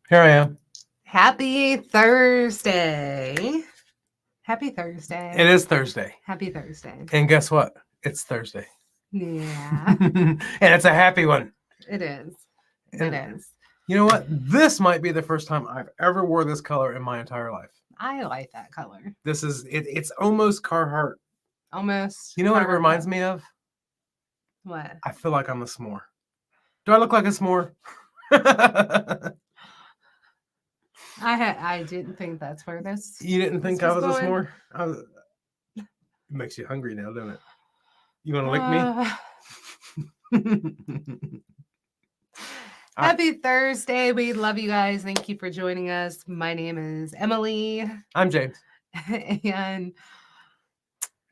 Here I am. Happy Thursday. Happy Thursday. It is Thursday. Happy Thursday. And guess what? It's Thursday. Yeah. And it's a happy one. It is. And It is. you know what? This might be the first time I've ever wore this color in my entire life. I like that color. This is, it's almost Carhartt. Almost. You know what it reminds me of? What? I feel like I'm a s'more. Do I look like a s'more? I didn't think that's where this. You didn't think I was a going? s'more? It makes you hungry now, doesn't it? You want to lick me? Happy Thursday. We love you guys. Thank you for joining us. My name is Emily. I'm James. And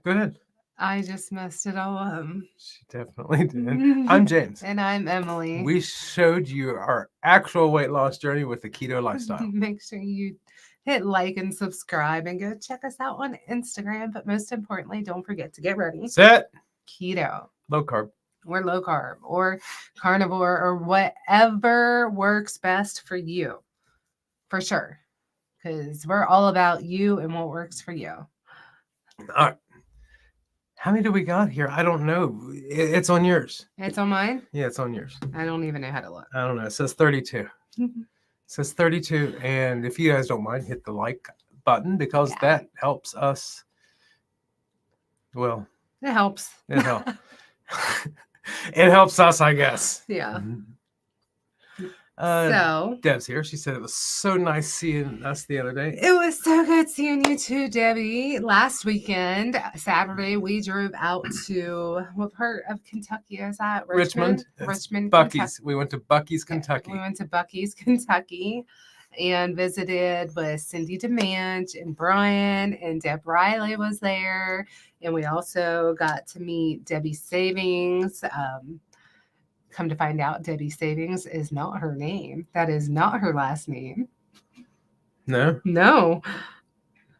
Go ahead. I just messed it all up. She definitely did. I'm James. And I'm Emily. We showed you our actual weight loss journey with the keto lifestyle. Make sure you hit like and subscribe and go check us out on Instagram. But most importantly, don't forget to get ready. Set. Keto. Low carb. Or low carb or carnivore or whatever works best for you. For sure. Because we're all about you and what works for you. All right. How many do we got here? I don't know. It's on yours. It's on mine? Yeah, it's on yours. I don't even know how to look. I don't know. It says 32. It says 32. And if you guys don't mind, hit the like button because that helps us. Well, it helps. It helps. It helps us, I guess. Yeah. So Deb's here. She said it was so nice seeing us the other day. It was so good seeing you too, Debbie. Last weekend, Saturday, we drove out to what part of Kentucky is that? Richmond. Richmond, Bucky's. Kentucky. We went to Bucky's, Kentucky. We went to Bucky's, Kentucky, and visited with Cindy DeMange and Brian, and Deb Riley was there, and we also got to meet Debbie Savings. Come to find out, Debbie Savings is not her name. That is not her last name. No? No.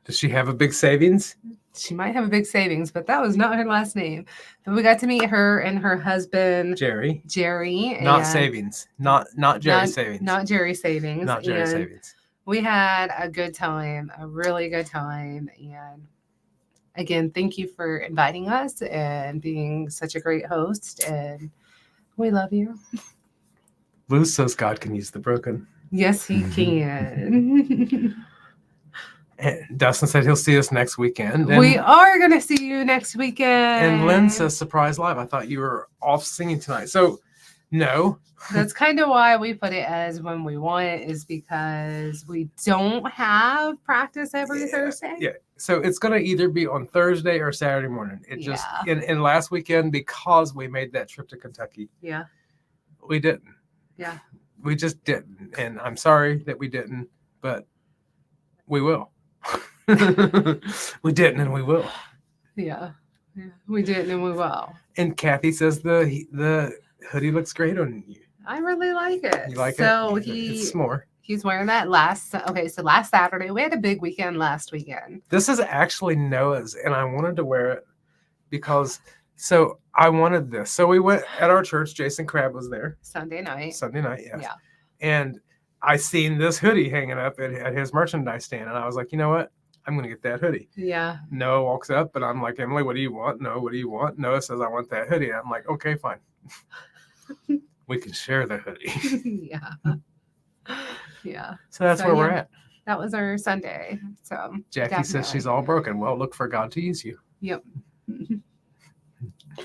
Does she have a big savings? She might have a big savings, but that was not her last name. But we got to meet her and her husband, Jerry. Not savings. Not Jerry Savings. Not Jerry Savings. Not Jerry Savings. We had a good time, a really good time. And again, thank you for inviting us and being such a great host. And we love you. Lou says God can use the broken. Yes, he can. And Dustin said he'll see us next weekend. We are going to see you next weekend. And Lynn says surprise live. I thought you were off singing tonight. So, no. That's kind of why we put it as when we want it, is because we don't have practice every Thursday. Yeah. So it's going to either be on Thursday or Saturday morning. It just, in last weekend, because we made that trip to Kentucky. Yeah. We didn't. Yeah. We just didn't. And I'm sorry that we didn't, but we will. We didn't and we will. Yeah. We didn't and we will. And Kathy says the hoodie looks great on you. I really like it. You like it? So It's more. He's wearing that last Saturday. We had a big weekend last weekend. This is actually Noah's, and I wanted to wear it because, so I wanted this. So we went at our church. Jason Crabb was there. Sunday night, yes. Yeah. And I seen this hoodie hanging up at his merchandise stand, and I was like, you know what? I'm going to get that hoodie. Yeah. Noah walks up, and I'm like, Emily, what do you want? No, what do you want? Noah says, I want that hoodie. I'm like, okay, fine. We can share the hoodie. Yeah. Yeah. So that's where we're at. That was our Sunday. So Jackie says she's all broken. Well, look for God to use you. Yep.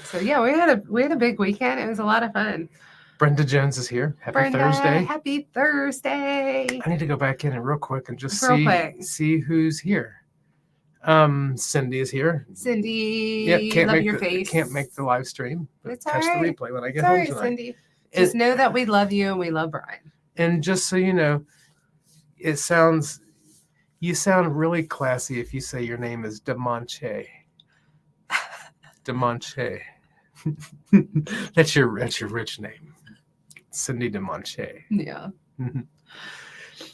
So yeah, we had a big weekend. It was a lot of fun. Brenda Jones is here. Happy Thursday. Happy Thursday. I need to go back in real quick and just see who's here. Cindy is here. Cindy, can't make the live stream, but it's catch right. the replay when I get home tonight. Cindy. Just know that we love you and we love Brian. And just so you know, you sound really classy if you say your name is DeMonche. DeMonche. That's your rich name. Cindy DeMonche. Yeah.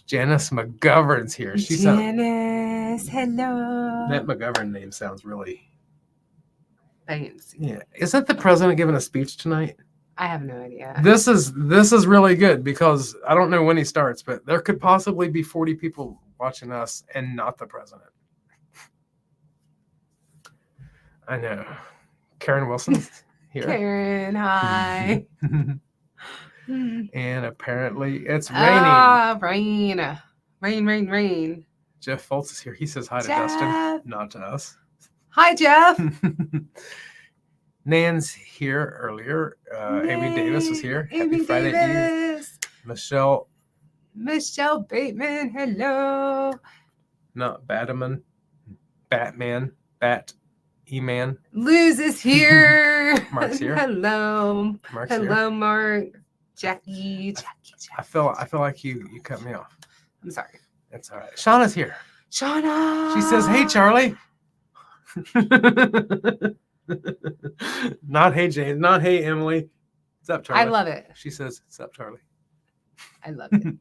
Janice McGovern's here. Janice, hello. That McGovern name sounds really fancy. Yeah. Isn't the president giving a speech tonight? I have no idea. This is really good because I don't know when he starts, but there could possibly be 40 people watching us and not the president. I know. Karen Wilson's here. Karen, hi. And apparently it's raining. Ah, rain. Rain. Jeff Foltz is here. He says hi to Jeff. Dustin, not to us. Hi, Jeff. Nan's here earlier. Amy Davis was here. Amy Happy Friday Davis. Eve. Michelle Bateman, hello. Not Batman. E-Man. Luz is here. Mark's here. Hello. Mark's Hello, here. Mark. Jackie. I feel like you cut me off. I'm sorry. It's all right. Shauna's here. Shauna. She says, "Hey, Charlie." Not hey, James. Not hey, Emily. What's up, Charlie? I love it. She says, "What's up, Charlie?" I love it.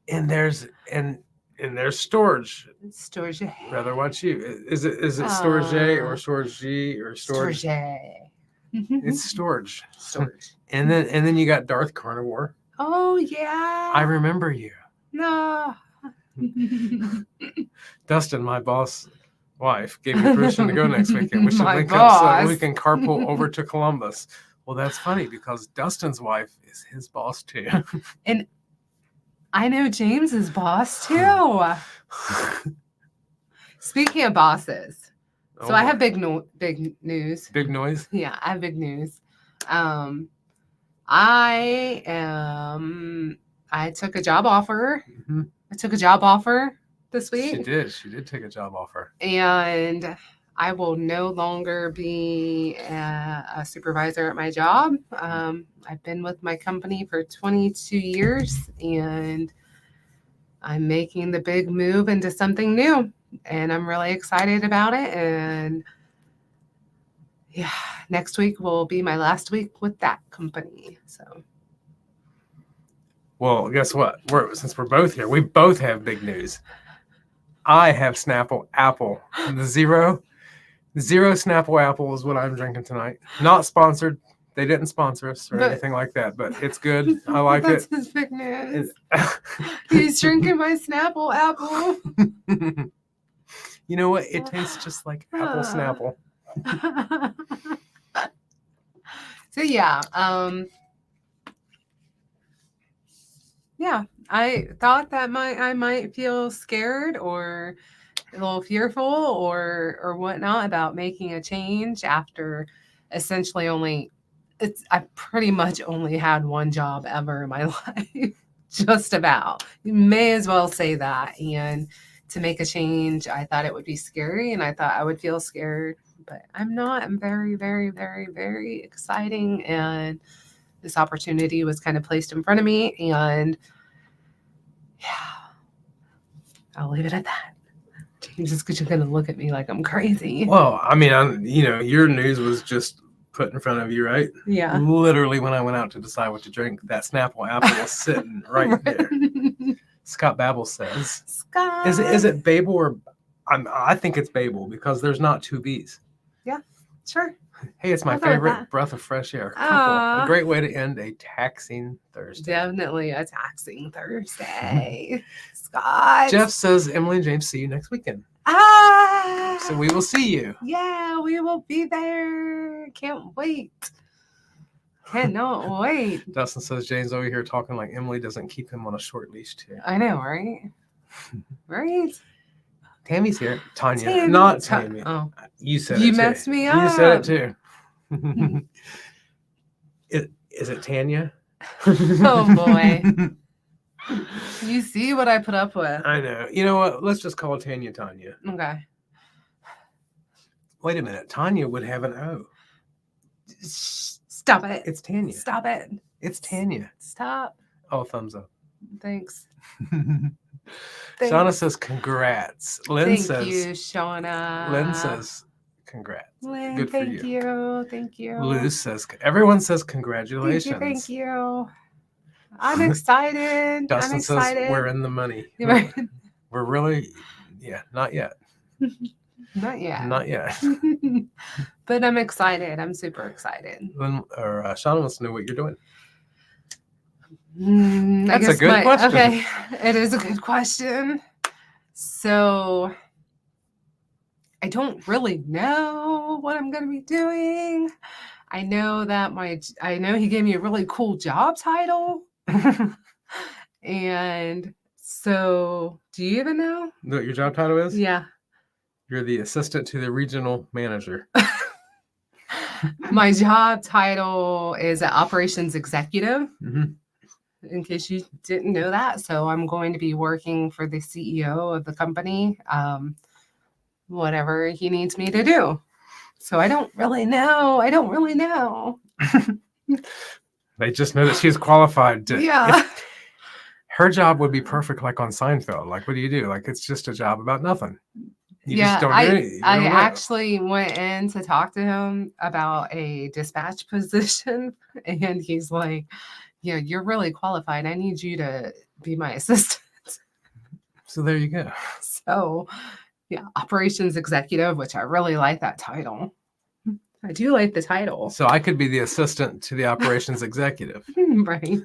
And there's storage. Storage. Rather watch you. Is it storage A or storage G or storage? It's storage. Storage. And then you got Darth Carnivore. Oh yeah. I remember you. No. Dustin, my boss wife, gave me permission to go next weekend. We should My link up so boss. we can carpool over to Columbus. Well, that's funny because Dustin's wife is his boss too. And I know James's boss too. Speaking of bosses, so I have big news. Big noise. Yeah, I have big news. I took a job offer. Mm-hmm. I took a job offer this week. She did. She did take a job offer. And I will no longer be a supervisor at my job. I've been with my company for 22 years, and I'm making the big move into something new. And I'm really excited about it. And yeah, next week will be my last week with that company. So. Well, guess what? Since we're both here, we both have big news. I have Snapple Apple. The zero Snapple Apple is what I'm drinking tonight. Not sponsored. They didn't sponsor us or anything like that, but it's good. I like That's it. his big news. He's drinking my Snapple Apple. You know what? It tastes just like apple Snapple. So yeah, I thought that I might feel scared or a little fearful or whatnot about making a change after essentially I pretty much only had one job ever in my life, just about. You may as well say that. And to make a change, I thought it would be scary, and I thought I would feel scared, but I'm not. I'm very, very, very, very exciting, and this opportunity was kind of placed in front of me, and yeah, I'll leave it at that. James is going to look at me like I'm crazy. Well, I mean, your news was just put in front of you, right? Yeah. Literally, when I went out to decide what to drink, that Snapple Apple was sitting right there. Scott Babel says, Scott. Is it Babel or I think it's Babel because there's not two B's. Yeah, sure. Hey, it's my I'll go with favorite that. breath of fresh air. A great way to end a taxing Thursday. Definitely a taxing Thursday. Scott. Jeff says, Emily and James, see you next weekend. So we will see you. Yeah, we will be there. Can't wait. Cannot wait. Dustin says, James over here talking like Emily doesn't keep him on a short leash too. I know, right? Right? Tammy's here. Tanya. Not Tammy. Oh. You said it You too. messed me up. You said it too. Is it Tanya? Oh boy. You see what I put up with. I know. You know what? Let's just call Tanya. Okay. Wait a minute. Tanya would have an O. Stop it. It's Tanya. Stop it. It's Tanya. Stop. Oh, thumbs up. Thanks. Shauna says congrats. Lynn Thank you, Shauna. Lynn says congrats. Lynn, Good for thank you. Thank you. Luz says everyone says congratulations. Thank you. I'm excited. Dustin I'm excited. says we're in the money. Right. We're really, not yet. Not yet. Not yet. But I'm excited. I'm super excited. Shauna wants to know what you're doing. I That's a guess good question. Okay, it is a good question. So I don't really know what I'm going to be doing. I know he gave me a really cool job title. And so, do you even know? What your job title is? Yeah. You're the assistant to the regional manager. My job title is an operations executive, in case you didn't know that. So I'm going to be working for the CEO of the company, whatever he needs me to do. So I don't really know. They just know that she's qualified to. Yeah. Her job would be perfect, like on Seinfeld. Like, what do you do? Like, it's just a job about nothing. You just don't do anything. I actually went in to talk to him about a dispatch position, and he's like, "Yeah, you're really qualified. I need you to be my assistant." So there you go. So, yeah, operations executive, which I really like that title. I do like the title. So I could be the assistant to the operations executive. Right.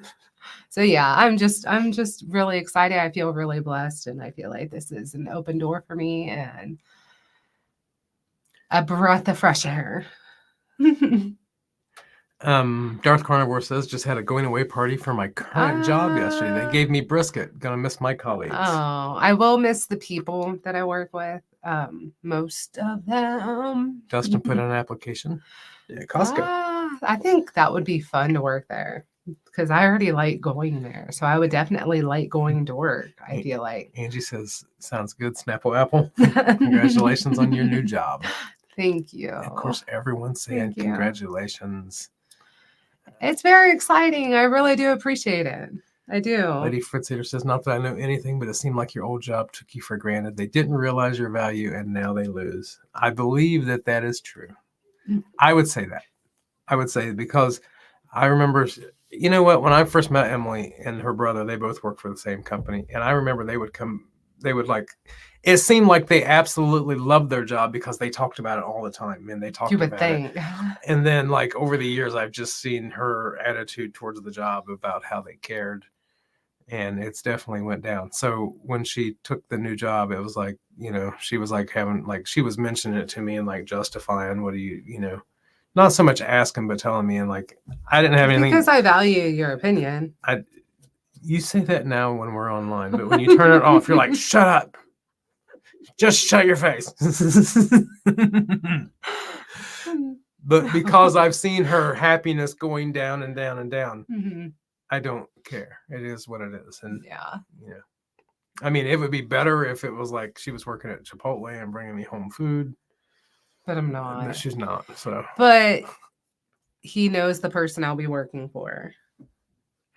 So yeah, I'm just really excited. I feel really blessed, and I feel like this is an open door for me and a breath of fresh air. Darth Carnivore says, just had a going away party for my current job yesterday. They gave me brisket. Gonna miss my colleagues. Oh, I will miss the people that I work with. Most of them. Dustin put in an application. Yeah, Costco. I think that would be fun to work there because I already like going there. So I would definitely like going to work, I feel like. Angie says, sounds good, Snapple Apple. Congratulations on your new job. Thank you. And of course, everyone's saying congratulations. It's very exciting. I really do appreciate it. I do. Lady Fritzator says, not that I know anything, but it seemed like your old job took you for granted. They didn't realize your value, and now they lose. I believe that is true. I would say that. I would say because I remember, you know what, when I first met Emily and her brother, they both worked for the same company. And I remember it seemed like they absolutely loved their job because they talked about it all the time. And they talked about it. And then like over the years, I've just seen her attitude towards the job about how they cared. And it's definitely went down. So when she took the new job, it was like, she was like she was mentioning it to me and like justifying what do you, not so much asking, but telling me, and like, I didn't have anything. Because I value your opinion. You say that now when we're online, but when you turn it off, you're like, shut up. Just shut your face. But because I've seen her happiness going down and down and down, I don't care. It is what it is. And yeah. I mean, it would be better if it was like she was working at Chipotle and bringing me home food. But I'm not. But she's not. So. But he knows the person I'll be working for.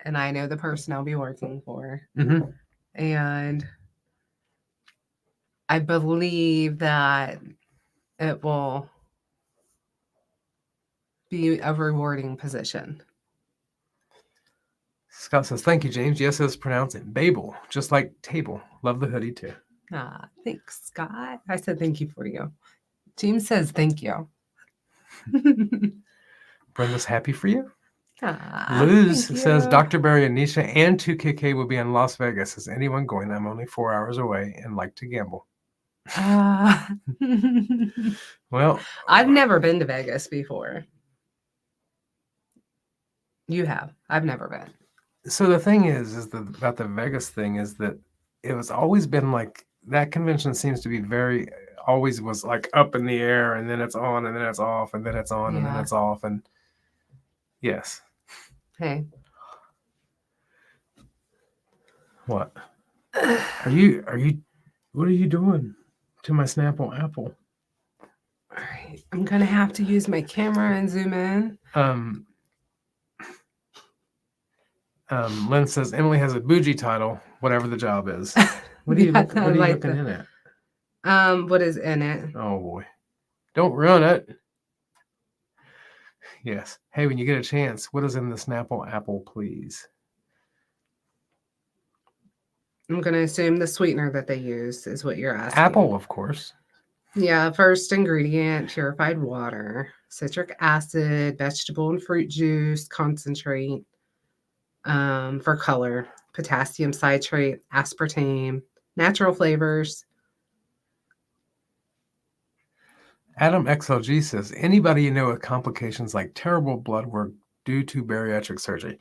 And I know the person I'll be working for. Mm-hmm. And I believe that it will be a rewarding position. Scott says, thank you, James. Yes, it's pronounced Babel, just like table. Love the hoodie, too. Thanks, Scott. I said thank you for you. James says thank you. Brenda's happy for you. Luz says, Dr. Barry and Nisha and 2KK will be in Las Vegas. Is anyone going? I'm only 4 hours away and like to gamble. Well, I've never been to Vegas before. You have. I've never been. So the thing about the Vegas thing is that it was always been like that convention seems to be always was like up in the air, and then it's on, and then it's off, and then it's on, and then it's off, and yes. Hey. What? What are you doing to my Snapple Apple? All right. I'm going to have to use my camera and zoom in. Lynn says, Emily has a bougie title, whatever the job is. What are you looking in at? What is in it? Oh, boy. Don't ruin it. Yes. Hey, when you get a chance, what is in the Snapple Apple, please? I'm going to assume the sweetener that they use is what you're asking. Apple, of course. Yeah, first ingredient, purified water, citric acid, vegetable and fruit juice, concentrate, for color, potassium citrate, aspartame, natural flavors. Adam XLG says, anybody you know with complications like terrible blood work due to bariatric surgery?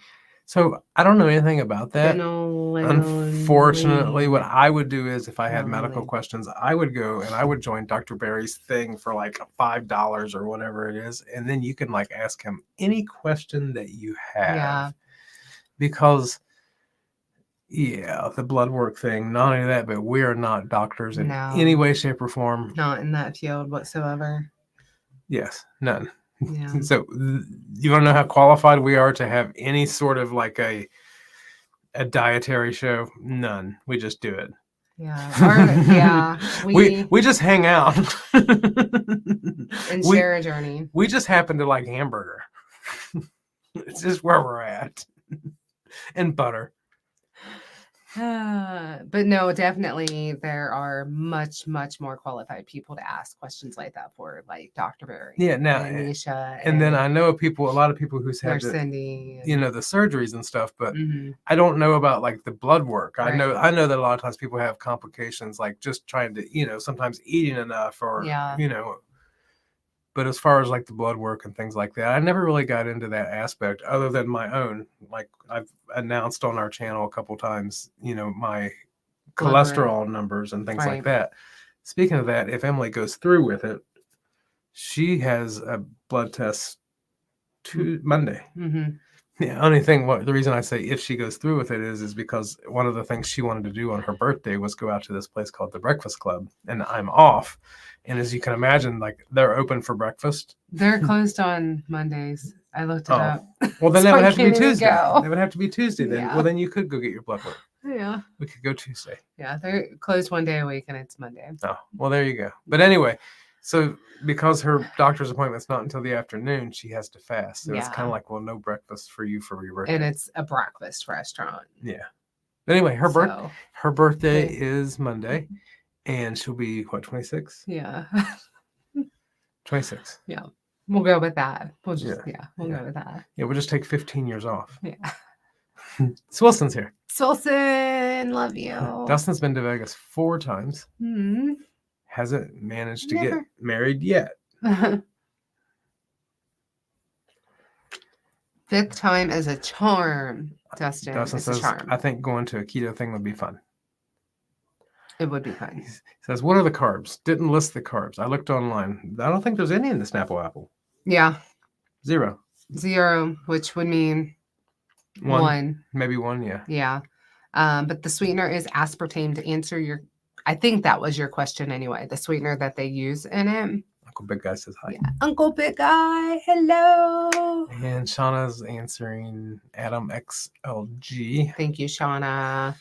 So I don't know anything about that. Unfortunately, what I would do is if I had medical questions, I would go and I would join Dr. Barry's thing for like $5 or whatever it is. And then you can like ask him any question that you have. Yeah. Because yeah, the blood work thing, not only that, but we are not doctors in No. any way, shape, or form. Not in that field whatsoever. Yes, none. Yeah. So you want to know how qualified we are to have any sort of like a dietary show? None. We just do it. Yeah. We just hang out and share a journey. We just happen to like hamburger. It's just where we're at. And butter. But no, definitely there are much, much more qualified people to ask questions like that for, like Dr. Barry. Yeah, now and Anisha, and then I know a lot of people who's had Cindy, the surgeries and stuff, but I don't know about like the blood work. Right. I know that a lot of times people have complications like just trying to, sometimes eating enough or But as far as like the blood work and things like that, I never really got into that aspect other than my own. Like I've announced on our channel a couple times, my cholesterol numbers and things like that. Speaking of that, if Emily goes through with it, she has a blood test Monday. The reason I say if she goes through with it is because one of the things she wanted to do on her birthday was go out to this place called the Breakfast Club, and I'm off. And as you can imagine, like they're open for breakfast. They're closed on Mondays. I looked it up. Well, then that would have to be Tuesday. That would have to be Tuesday then. Yeah. Well, then you could go get your blood work. Yeah. We could go Tuesday. Yeah, they're closed one day a week and it's Monday. Oh, well, there you go. But anyway, so because her doctor's appointment's not until the afternoon, she has to fast. So it's kind of like, well, no breakfast for you for your birthday. And it's a breakfast restaurant. Yeah. But anyway, her birthday is Monday. And she'll be, 26? Yeah. 26. Yeah. We'll go with that. We'll just, we'll go with that. Yeah, we'll just take 15 years off. Yeah. Swilson's here. Swilson, love you. Dustin's been to Vegas 4 times. Mm-hmm. Hasn't managed to get married yet. 5th time is a charm, Dustin. Dustin says, I think going to a keto thing would be fun. It would be fun. He says, what are the carbs? Didn't list the carbs. I looked online. I don't think there's any in the Snapple apple. Yeah. 0, which would mean 1. Maybe 1, yeah. Yeah. But the sweetener is aspartame to answer I think that was your question anyway. The sweetener that they use in it. Uncle Big Guy says hi. Yeah. Uncle Big Guy, hello. And Shauna's answering Adam XLG. Thank you, Shauna.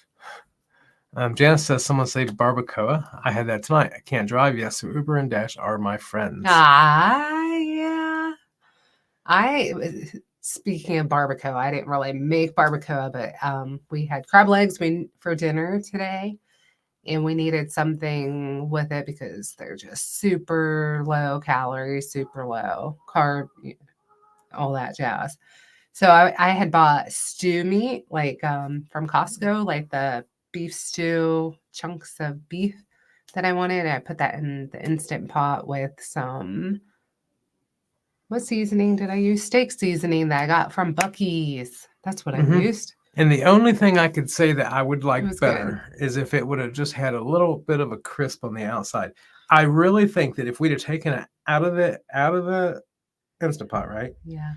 Janice says, someone say barbacoa. I had that tonight. I can't drive yet, so Uber and Dash are my friends. Yeah. Speaking of barbacoa, I didn't really make barbacoa, but we had crab legs for dinner today, and we needed something with it because they're just super low calories, super low carb, all that jazz. So I had bought stew meat, like from Costco, like the beef stew, chunks of beef that I wanted. I put that in the Instant Pot with some, what seasoning did I use? Steak seasoning that I got from Buc-ee's. That's what I used. And the only thing I could say that I would like better is if it would have just had a little bit of a crisp on the outside. I really think that if we'd have taken it out of the Instant Pot, right? Yeah.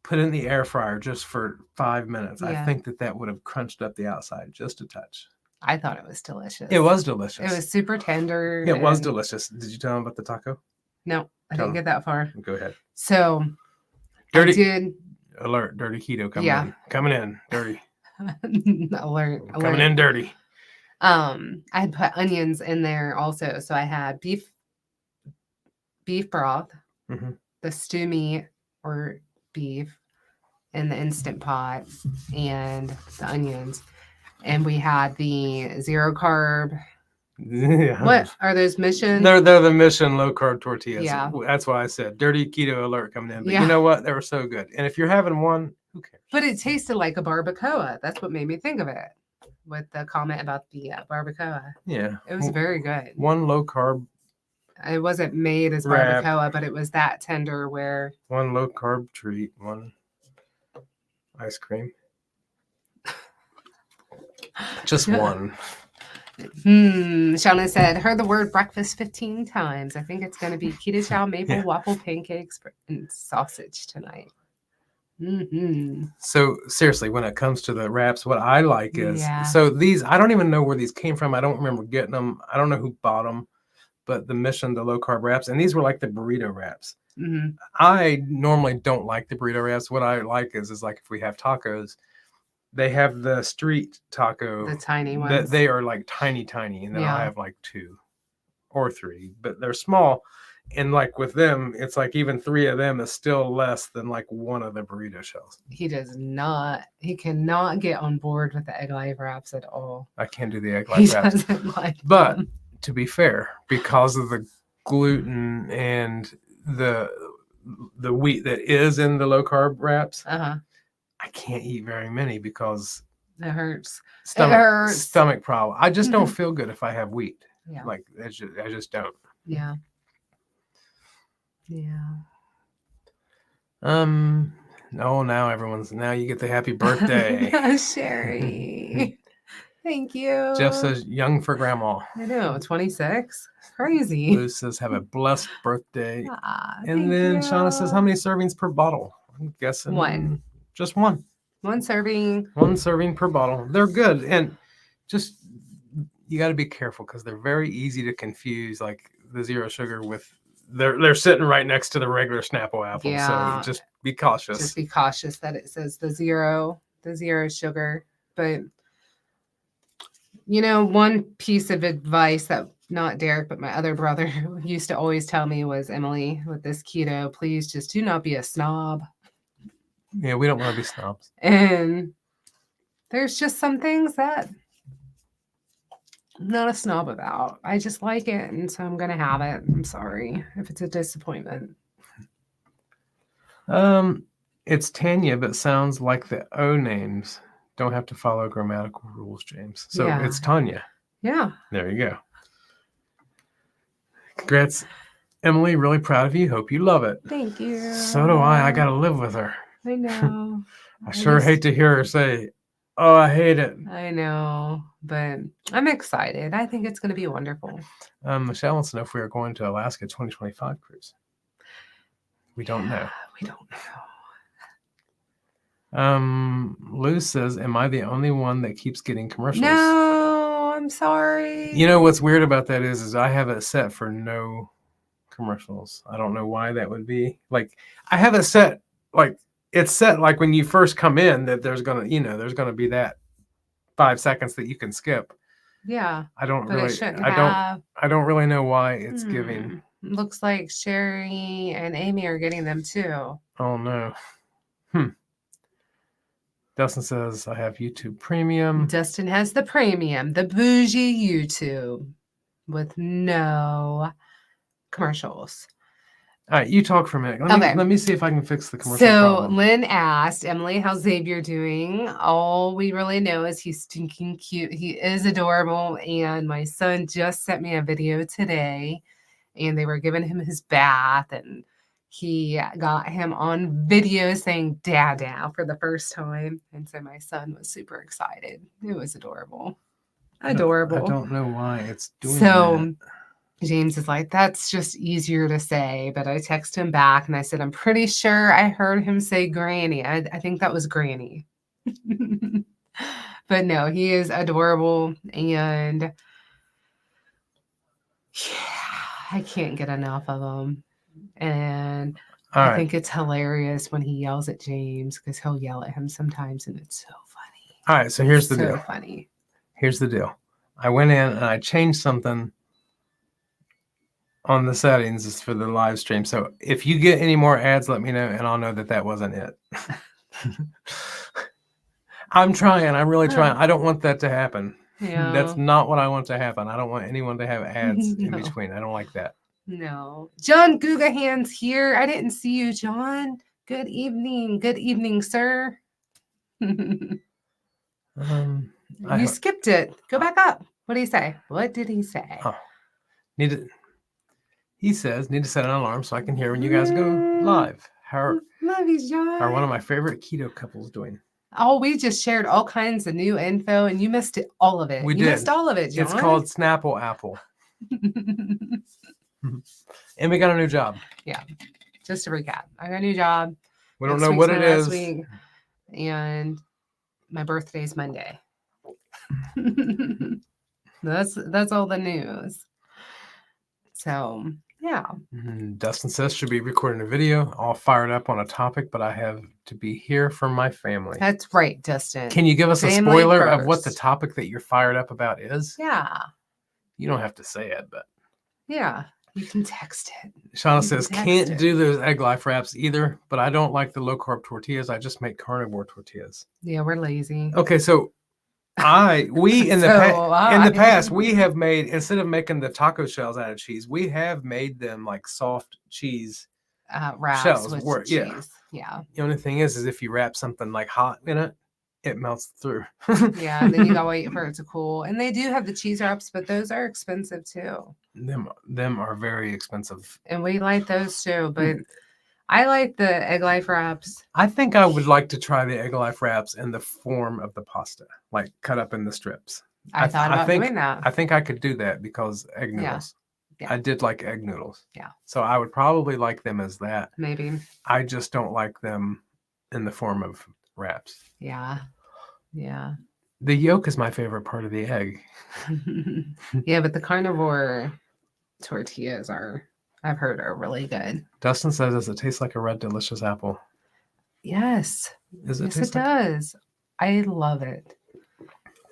Put it in the air fryer just for 5 minutes. Yeah. I think that would have crunched up the outside just a touch. I thought it was delicious. It was delicious. It was super tender. It was delicious. Did you tell him about the taco? No, I didn't get that far. Go ahead. So, dirty alert. Dirty keto coming in. Coming in dirty. alert. Coming in dirty. I had put onions in there also. So I had beef broth, the stew meat or beef in the Instant Pot, and the onions. And we had the 0 carb Yeah. What are those Mission? They're the Mission low carb tortillas. Yeah. That's why I said dirty keto alert coming in. But Yeah. you know what? They were so good. And if you're having one, who cares? But it tasted like a barbacoa. That's what made me think of it. With the comment about the barbacoa. Yeah. It was very good. One low carb. It wasn't made as Wrap. barbacoa, but it was that tender where One low carb treat. One ice cream. Just one. Shauna said, heard the word breakfast 15 times. I think it's going to be keto chow, maple waffle pancakes, and sausage tonight. So seriously, when it comes to the wraps, what I like is, Yeah. so these, I don't even know where these came from. I don't remember getting them. I don't know who bought them, but the Mission, the low carb wraps, and these were like the burrito wraps. Mm-hmm. I normally don't like the burrito wraps. What I like is like if we have tacos, they have the street taco. The tiny ones. That they are like tiny, and then Yeah. I'll have like 2 or 3, but they're small. And like with them, it's like even 3 of them is still less than like one of the burrito shells. He cannot get on board with the egg life wraps at all. I can't do the egg He life wraps. doesn't like But them. to be fair, because of the gluten and the wheat that is in the low carb wraps, I can't eat very many because it hurts. Stomach problem. I just don't feel good if I have wheat. Yeah. Like I just don't. Yeah. Yeah. Oh, now you get the happy birthday. Sherry. Thank you. Jeff says young for grandma. I know, 26. Crazy. Lou says have a blessed birthday. And then Shauna says how many servings per bottle? I'm guessing 1. Just 1. 1 serving. 1 serving per bottle. They're good. And just you got to be careful because they're very easy to confuse, like the zero sugar with they're sitting right next to the regular Snapple apple. Yeah. So just be cautious. Just be cautious that it says the zero sugar. But one piece of advice that not Derek, but my other brother used to always tell me was, Emily, with this keto, please just do not be a snob. Yeah, we don't want to be snobs. And there's just some things that I'm not a snob about. I just like it, and so I'm going to have it. I'm sorry if it's a disappointment. It's Tanya, but sounds like the O names. Don't have to follow grammatical rules, James. So It's Tanya. Yeah. There you go. Congrats, Emily. Really proud of you. Hope you love it. Thank you. So do I. I got to live with her. I know. I sure hate to hear her say, oh, I hate it. I know, but I'm excited. I think it's going to be wonderful. Michelle wants to know if we are going to Alaska 2025 cruise. We don't know. We don't know. Lou says, am I the only one that keeps getting commercials? No, I'm sorry. You know what's weird about that is I have it set for no commercials. I don't know why that would be. Like I have it set like it's set like when you first come in that there's gonna be that 5 seconds that you can skip. Yeah. I don't I don't really know why it's giving. Looks like Sherry and Amy are getting them too. Oh no. Dustin says I have YouTube Premium. Dustin has the premium, the bougie YouTube with no commercials. All right, you talk for a minute. Let me see if I can fix the commercial problem. Lynn asked, Emily, how's Xavier doing? All we really know is he's stinking cute. He is adorable. And my son just sent me a video today, and they were giving him his bath, and he got him on video saying Dada for the first time. And so my son was super excited. It was adorable. Adorable. I don't know why it's doing that. James is like, that's just easier to say. But I texted him back and I said, I'm pretty sure I heard him say granny. I think that was granny. But no, he is adorable. And yeah, I can't get enough of him. And I think it's hilarious when he yells at James because he'll yell at him sometimes. And it's so funny. All right. So here's the deal. So funny. Here's the deal. I went in and I changed something on the settings for the live stream. So if you get any more ads, let me know and I'll know that wasn't it. I'm trying. I'm really trying. I don't want that to happen. Yeah. That's not what I want to happen. I don't want anyone to have ads in No. between. I don't like that. No. John Gugahan's here. I didn't see you, John. Good evening. Good evening, sir. You I skipped it. Go back up. What did he say? What did he say? oh, he says need to set an alarm so I can hear when you guys go live. How Love you, John. are one of my favorite keto couples doing? Oh, we just shared all kinds of new info, and you missed all of it. We you did. missed all of it, John. It's called Snapple Apple. And we got a new job. Yeah. Just to recap, I got a new job. We don't Next know week's what my it last is. week, and my birthday's Monday. That's all the news. So yeah. Dustin says should be recording a video, all fired up on a topic, but I have to be here for my family. That's right, Dustin. Can you give us a Family spoiler of what the first. topic that you're fired up about is? Yeah. You don't have to say it, but Yeah. You can text it. Shauna You says can text can't it. do those egg life wraps either, but I don't like the low carb tortillas. I just make carnivore tortillas. Yeah, we're lazy. Okay, so we in the past we have made, instead of making the taco shells out of cheese, we have made them like soft cheese Wraps shells. with cheese. Yeah. Yeah. The only thing is if you wrap something like hot in it, it melts through. Yeah. And then you gotta wait for it to cool. And they do have the cheese wraps, but those are expensive too. Them are very expensive. And we like those too, but I like the egg life wraps. I think I would like to try the egg life wraps in the form of the pasta, like cut up in the strips. I thought about doing that. I think I could do that because egg noodles. Yeah. I did like egg noodles. Yeah. So I would probably like them as that. Maybe. I just don't like them in the form of wraps. Yeah. Yeah. The yolk is my favorite part of the egg. Yeah, but the carnivore tortillas I've heard are really good. Dustin says, does it taste like a red delicious apple? Yes. Is it Yes, taste it like does. I love it.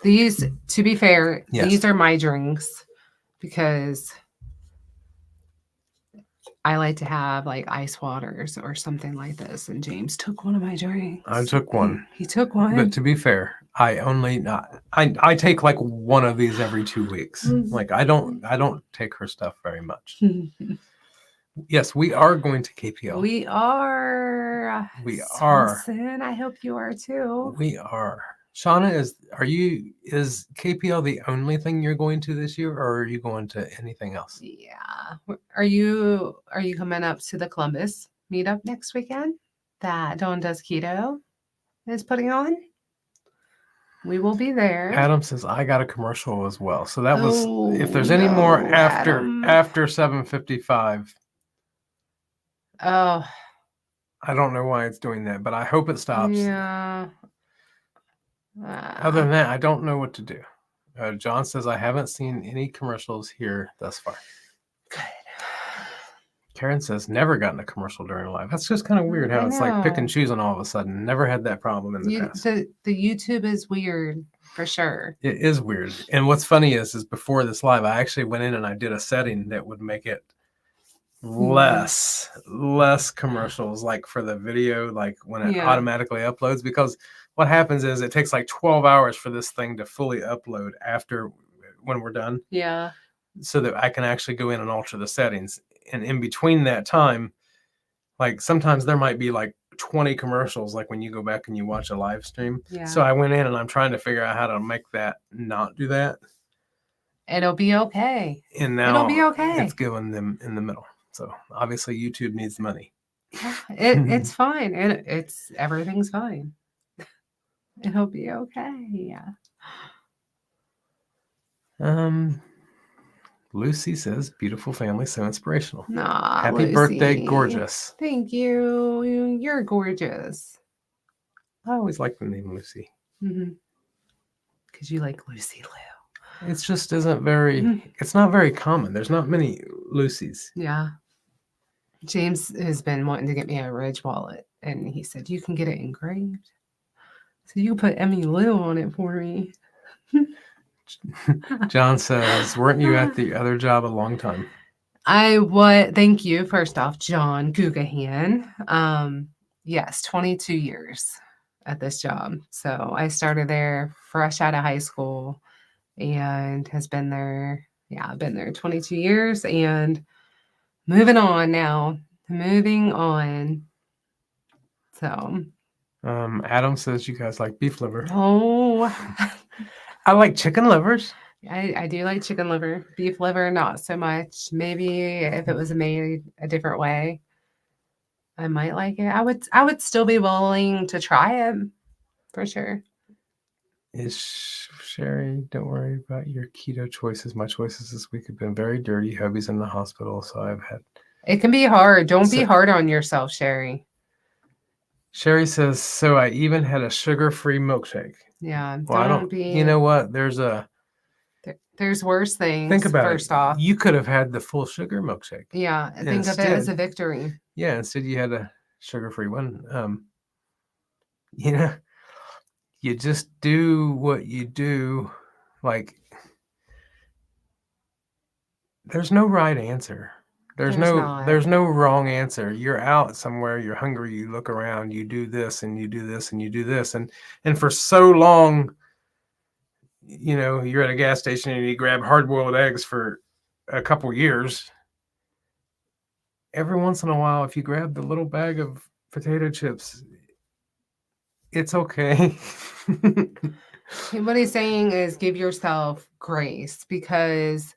These, to be fair, Yes. these are my drinks because I like to have like ice waters or something like this. And James took one of my drinks. I took one. He took one. But to be fair, I take like one of these every 2 weeks. Like I don't take her stuff very much. Yes, we are going to KPL. We are. Swanson, I hope you are too. We are. Shauna, is KPL the only thing you're going to this year, or are you going to anything else? Yeah. Are you coming up to the Columbus meetup next weekend that Dawn Does Keto is putting on? We will be there. Adam says I got a commercial as well. So that was if there's any more after 7:55. Oh. I don't know why it's doing that, but I hope it stops. Yeah. Other than that, I don't know what to do. John says I haven't seen any commercials here thus far. Good. Karen says never gotten a commercial during live. That's just kind of weird how it's like pick and choosing all of a sudden. Never had that problem in the past. The YouTube is weird for sure. It is weird. And what's funny is before this live, I actually went in and I did a setting that would make it less commercials, like for the video, like when it automatically uploads, because what happens is it takes like 12 hours for this thing to fully upload when we're done. Yeah. So that I can actually go in and alter the settings. And in between that time, like sometimes there might be like 20 commercials, like when you go back and you watch a live stream. Yeah. So I went in and I'm trying to figure out how to make that not do that. It'll be okay. And now it'll be okay. It's going them in the middle. So obviously YouTube needs money. It's fine. Everything's fine. It'll be okay. Yeah. Lucy says, beautiful family, so inspirational. Nah, Happy Lucy. birthday, gorgeous. Thank you. You're gorgeous. I always like the name Lucy. Because you like Lucy Lou. It just isn't it's not very common. There's not many Lucys. Yeah. James has been wanting to get me a Ridge wallet, and he said, you can get it engraved. So you can put Emmy Lou on it for me. John says, weren't you at the other job a long time? Thank you. First off, John Gugahan. Yes, 22 years at this job. So I started there fresh out of high school and has been there. Yeah, I've been there 22 years and moving on now. Moving on. So, Adam says you guys like beef liver. oh, I like chicken livers. I do like chicken liver. Beef liver, not so much. Maybe if it was made a different way, I might like it. I would still be willing to try it for sure. Sherry, don't worry about your keto choices. My choices this week have been very dirty. Hubby's in the hospital, so I've had. It can be hard. Don't be hard on yourself, Sherry. Sherry says, so I even had a sugar-free milkshake. Yeah, well, don't be. You know what? There's worse things. Think about first it. off. You could have had the full sugar milkshake. Yeah, think of it as a victory. Yeah, instead you had a sugar-free one. You know, you just do what you do. Like, there's no right answer. There's no wrong answer. You're out somewhere, you're hungry, you look around, you do this and you do this and you do this. And for so long, you're at a gas station and you grab hard-boiled eggs for a couple years. Every once in a while, if you grab the little bag of potato chips, it's okay. What he's saying is give yourself grace because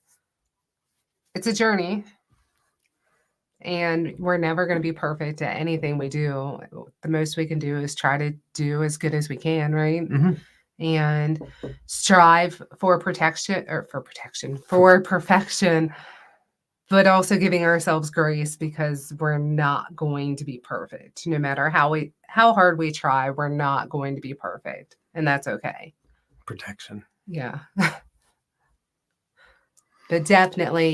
it's a journey and we're never going to be perfect at anything we do. The most we can do is try to do as good as we can, right? Mm-hmm. And strive for perfection, but also giving ourselves grace because we're not going to be perfect. No matter how hard we try, we're not going to be perfect. And that's okay. Protection. Yeah. But definitely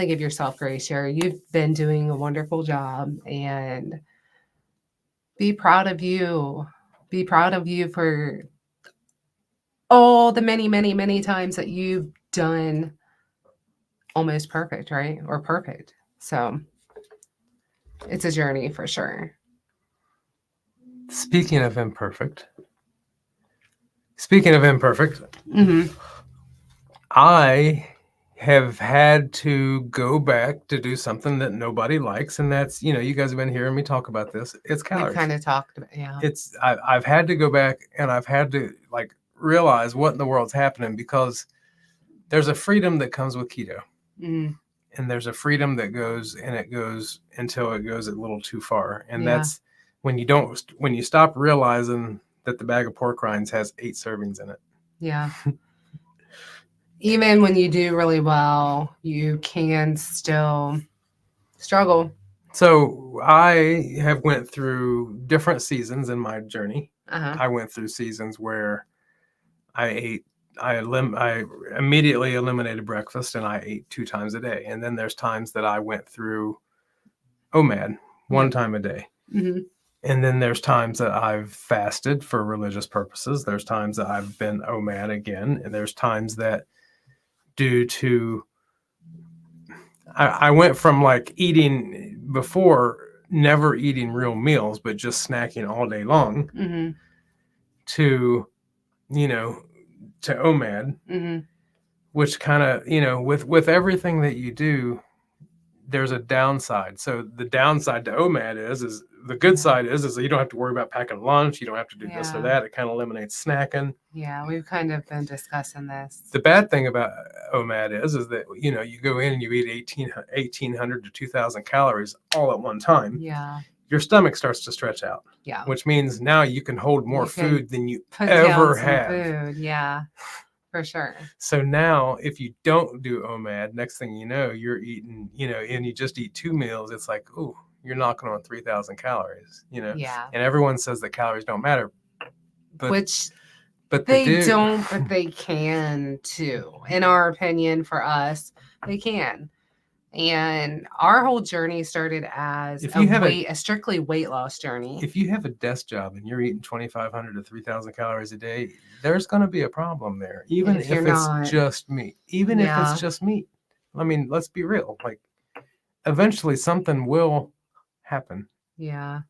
give yourself grace, Sherry. You've been doing a wonderful job and be proud of you. Be proud of you for all the many, many, many times that you've done almost perfect, right? Or perfect. So it's a journey for sure. Speaking of imperfect, mm-hmm. I have had to go back to do something that nobody likes, and that's, you guys have been hearing me talk about this. It's calories. We kind of talked about, yeah. I've had to go back and I've had to realize what in the world's happening because there's a freedom that comes with keto. Mm. And there's a freedom that goes until it goes a little too far. And that's when you stop realizing that the bag of pork rinds has 8 servings in it. Yeah. Even when you do really well, you can still struggle. So I have went through different seasons in my journey. Uh-huh. I went through seasons where I immediately eliminated breakfast and I ate 2 times a day. And then there's times that I went through OMAD 1 time a day. Mm-hmm. And then there's times that I've fasted for religious purposes. There's times that I've been OMAD again. And there's times that due to, I went from eating before, never eating real meals, but just snacking all day long, mm-hmm. to OMAD, mm-hmm. which kind of, with everything that you do, there's a downside. So the downside to OMAD is the good side is that you don't have to worry about packing lunch. You don't have to do this or that. It kind of eliminates snacking. Yeah, we've kind of been discussing this. The bad thing about OMAD is that, you go in and you eat 1,800 to 2,000 calories all at one time. Yeah. Your stomach starts to stretch out. Yeah. Which means now you can hold more food than you ever have. Food. Yeah, for sure. So now if you don't do OMAD, next thing you know, you're eating, and you just eat 2 meals, it's like, ooh, you're knocking on 3,000 calories, Yeah. And everyone says that calories don't matter. But they don't, but they can too. In our opinion, for us, they can. And our whole journey started as a strictly weight loss journey. If you have a desk job and you're eating 2,500 to 3,000 calories a day, there's going to be a problem there. Even if it's just meat. If it's just meat. I mean, let's be real. Eventually something will happen. Yeah.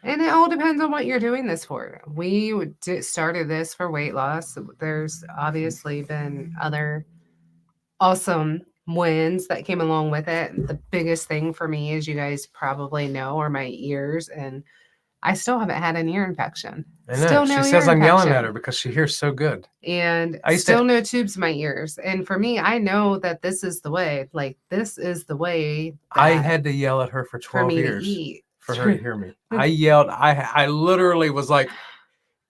And it all depends on what you're doing this for. We started this for weight loss. There's obviously been other awesome wins that came along with it. The biggest thing for me, as you guys probably know, are my ears, and I still haven't had an ear infection. I know. Still She no says ear I'm yelling at infection. her because she hears so good. And I used still to- no tubes in my ears. And for me, I know that this is the way. Like, this is the way I that had to yell at her for for 12 me to years eat. for her to hear me. I yelled. I literally was like,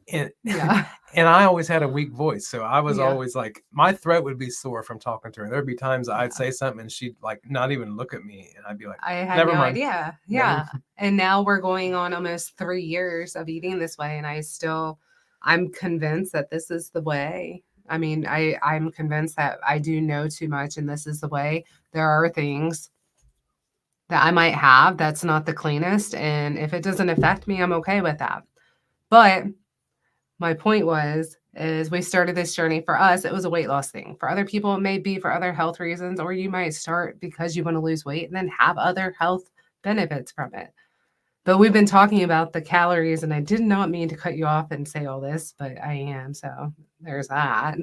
Yeah. and I always had a weak voice. So I was Yeah. always like, my throat would be sore from talking to her. There'd be times I'd Yeah. say something and she'd like not even look at me. And I'd be like, I had never no mind. idea. Never- Yeah. And now we're going on almost 3 years of eating this way. And I'm convinced that this is the way. I mean, I'm convinced that I do know too much and this is the way. There are things that I might have that's not the cleanest. And if it doesn't affect me, I'm okay with that. But my point is we started this journey. For us, it was a weight loss thing. For other people, it may be for other health reasons, or you might start because you want to lose weight and then have other health benefits from it. But we've been talking about the calories, and I did not mean to cut you off and say all this, but I am. So there's that.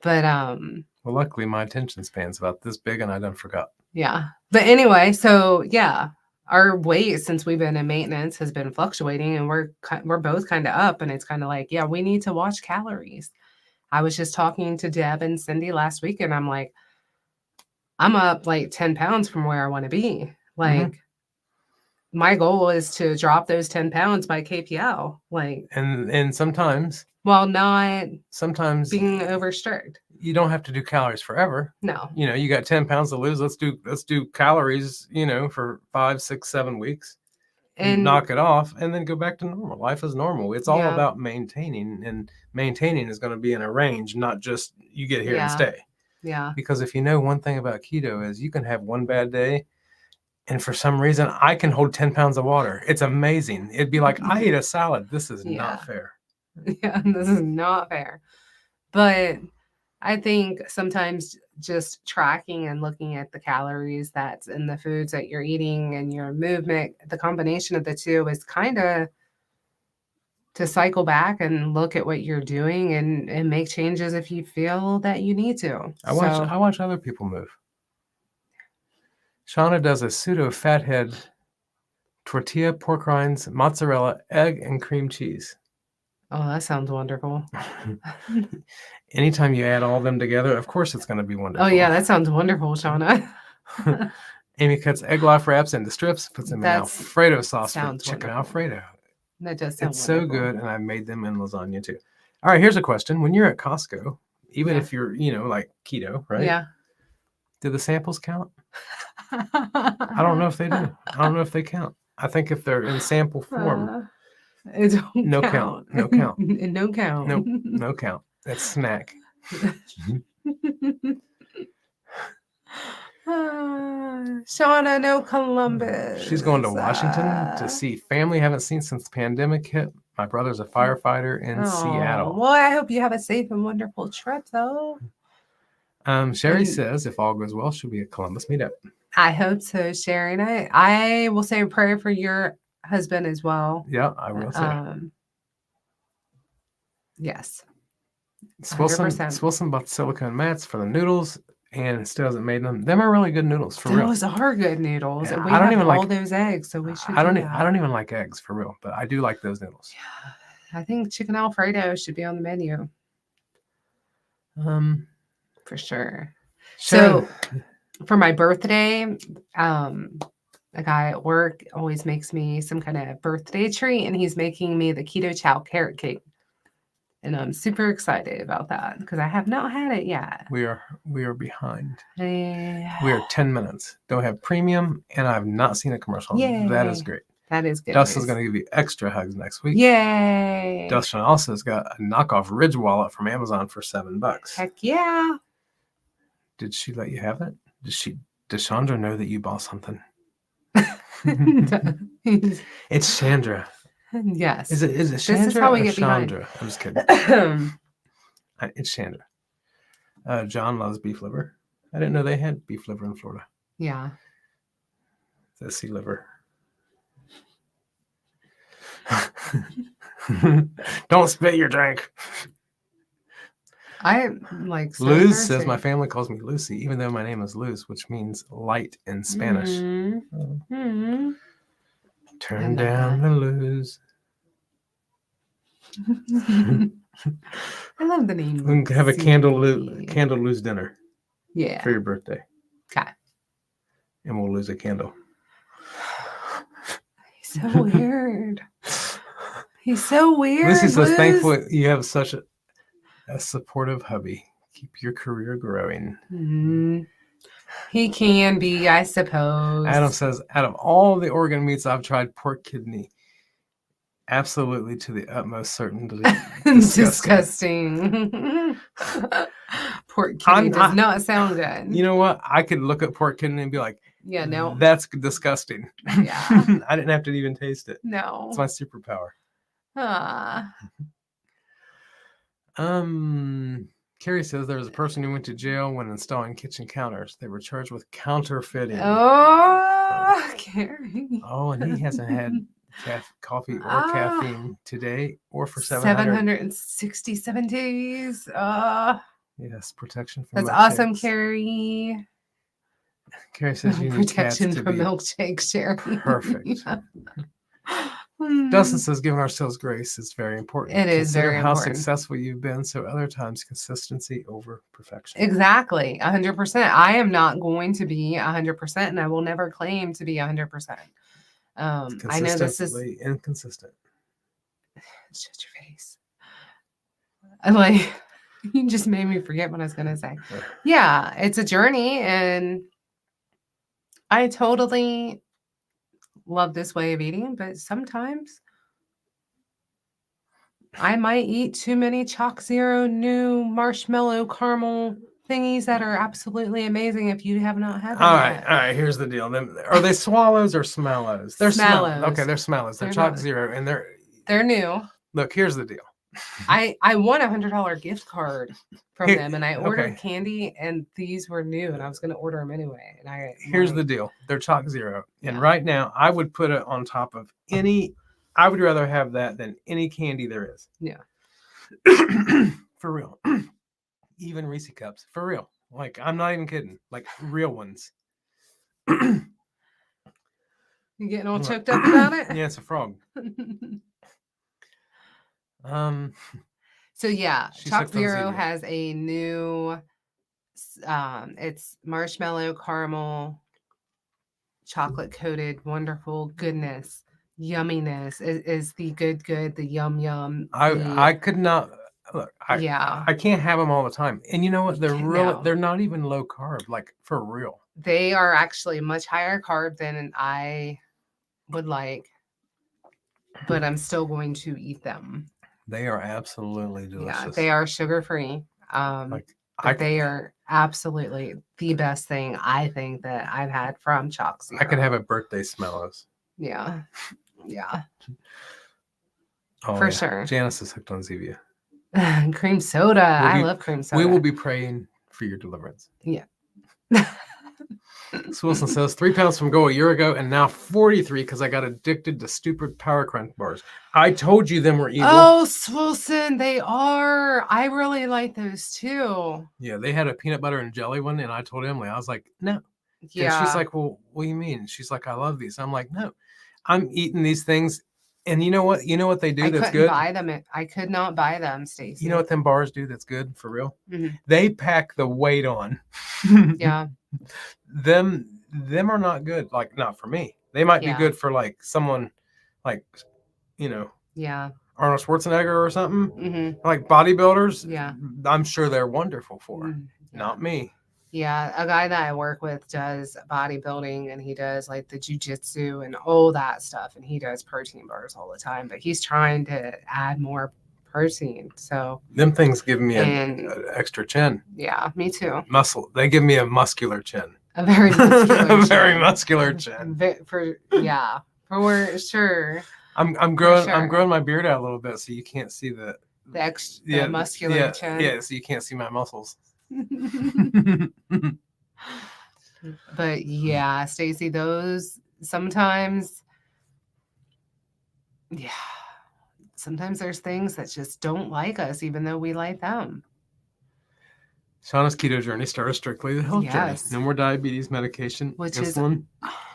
But well, luckily my attention span's about this big and I done forgot. yeah. But anyway, so yeah, our weight since we've been in maintenance has been fluctuating, and we're both kind of up, and it's kind of like, yeah, we need to watch calories. I was just talking to Deb and Cindy last week, and I'm like, I'm up like 10 pounds from where I want to be. Like, my goal is to drop those 10 pounds by KPL. Like, and sometimes while not sometimes being over strict. you don't have to do calories forever. No. You know, you got 10 pounds to lose. Let's do calories, you know, for 5, 6, 7 weeks. And knock it off and then go back to normal. Life is normal. It's all about maintaining, and maintaining is going to be in a range, not just you get here and stay. Yeah. Because if you know one thing about keto is you can have one bad day and for some reason I can hold 10 pounds of water. It's amazing. It'd be like, I ate a salad. This is not fair. Yeah, this is not fair. But I think sometimes just tracking and looking at the calories that's in the foods that you're eating and your movement, the combination of the two is kind of to cycle back and look at what you're doing and make changes if you feel that you need to. I watch other people move. Shauna does a pseudo fathead tortilla, pork rinds, mozzarella, egg, and cream cheese. Oh, that sounds wonderful. Anytime you add all of them together, of course it's going to be wonderful. Oh, yeah, that sounds wonderful, Shauna. Amy cuts egg loaf wraps into strips, puts them in Alfredo sauce for chicken Alfredo. That does sound It's wonderful. so good, and I made them in lasagna too. All right, here's a question. When you're at Costco, even if you're, you know, like keto, right? Yeah. Do the samples count? I don't know if they do. I don't know if they count. I think if they're in sample form, no count. No count. No count. Nope. No count. That's snack. Shauna, no Columbus. She's going to Washington to see family haven't seen since the pandemic hit. My brother's a firefighter in Seattle. Well, I hope you have a safe and wonderful trip, though. Sherry says if all goes well, she'll be at Columbus meetup. I hope so, Sherry. And I will say a prayer for your husband as well. Yeah, I will say. Yes. Swilson bought silicone mats for the noodles and still hasn't made them. Them are really good noodles for real. Those are good noodles. Yeah, and we I don't have even all like those eggs, so we should I don't even like eggs for real, but I do like those noodles. Yeah. I think chicken Alfredo should be on the menu. For sure. So for my birthday, a guy at work always makes me some kind of birthday treat, and he's making me the Keto Chow carrot cake. And I'm super excited about that because I have not had it yet. We are behind. We are 10 minutes. Don't have premium, and I've not seen a commercial. Yay. That is great. That is good. Dustin's going to give you extra hugs next week. Yay. Dustin also has got a knockoff Ridge wallet from Amazon for $7. Heck yeah. Did she let you have it? Does Chandra know that you bought something? It's Chandra. Yes. Is it Chandra? This is how we or get Chandra? behind. I'm just kidding. It's Chandra. John loves beef liver. I didn't know they had beef liver in Florida. Yeah. The sea liver. Don't spit your drink. I like so Luz thirsty. says my family calls me Lucy, even though my name is Luz, which means light in Spanish. Mm-hmm. Turn down the Luz. I love the name. We can have a Lucy. candle Luz dinner Yeah. for your birthday. Okay. And we'll lose a candle. He's so weird. He's so weird. Lucy says, Luz. thankfully you have such a supportive hubby. Keep your career growing. He can be, I suppose. Adam says, out of all the organ meats I've tried, pork kidney, absolutely to the utmost certainty. Disgusting. Pork kidney does not sound good. You know what? I could look at pork kidney and be like, yeah, no. That's disgusting. Yeah. I didn't have to even taste it. No. It's my superpower. Carrie says there was a person who went to jail when installing kitchen counters. They were charged with counterfeiting. Oh, Carrie. Oh, and he hasn't had coffee or caffeine today or for 767 days. Yes, protection from that's awesome, Carrie. Carrie says you need protection cats to from be milkshakes, Carrie. Perfect. Dustin says giving ourselves grace is very important. It is Consider very how important. successful you've been, so other times consistency over perfection. Exactly, 100%. I am not going to be 100%, and I will never claim to be 100%. I know this is inconsistent. Shut your face. I like you just made me forget what I was gonna say. Yeah, it's a journey, and I totally love this way of eating, but sometimes I might eat too many Chalk Zero new marshmallow caramel thingies that are absolutely amazing if you have not had them yet. All right, here's the deal. Are they swallows or smallows? They're Smallows. Okay, they're smallows. They're Chalk Zero, and they're new. Look, here's the deal. I won a $100 gift card from them, and I ordered candy, and these were new, and I was going to order them anyway. And here's the deal: they're Chalk Zero, and right now I would put it on top of any. I would rather have that than any candy there is. Yeah, for real. Even Reese cups, for real. Like I'm not even kidding. Like real ones. You getting all choked up about it? Yeah, it's a frog. So yeah, Chalk Zero has a new it's marshmallow caramel chocolate coated wonderful goodness. Yumminess is the good, the yum. I could not look. I can't have them all the time. And you know what? They're not even low carb, like for real. They are actually much higher carb than I would like, but I'm still going to eat them. They are absolutely delicious. Yeah, they are sugar-free. They are absolutely the best thing I think that I've had from Chalk Zero. I could have a birthday smellos. Yeah. Oh, for sure. Janice is hooked on Zevia. Cream soda. I love cream soda. We will be praying for your deliverance. Yeah. Swilson says 3 pounds from goal a year ago and now 43 because I got addicted to stupid Power Crunch bars. I told you them were evil. Oh, Swilson, they are. I really like those too. Yeah, they had a peanut butter and jelly one, and I told Emily, I was like, no. Yeah. And she's like, well, what do you mean? She's like, I love these. I'm like, no, I'm eating these things. And you know what? They do that's good? I could not buy them, Stacey. You know what them bars do that's good for real? Mm-hmm. They pack the weight on. Yeah. Them are not good. Like, not for me. They might be good for like someone like, yeah, Arnold Schwarzenegger or something. Mm-hmm. Like bodybuilders. Yeah. I'm sure they're wonderful for. Mm-hmm. Not me. Yeah, a guy that I work with does bodybuilding, and he does like the jiu-jitsu and all that stuff, and he does protein bars all the time, but he's trying to add more protein. So them things give me an extra chin. Yeah, me too. Muscle. They give me a muscular chin. A very muscular chin. Very muscular chin. For sure. I'm growing my beard out a little bit so you can't see the muscular chin. Yeah, so you can't see my muscles. But yeah, Stacey, those sometimes Yeah. Sometimes there's things that just don't like us, even though we like them. Shauna's keto journey started strictly the health journey. Yes. No more diabetes medication, Which is insulin,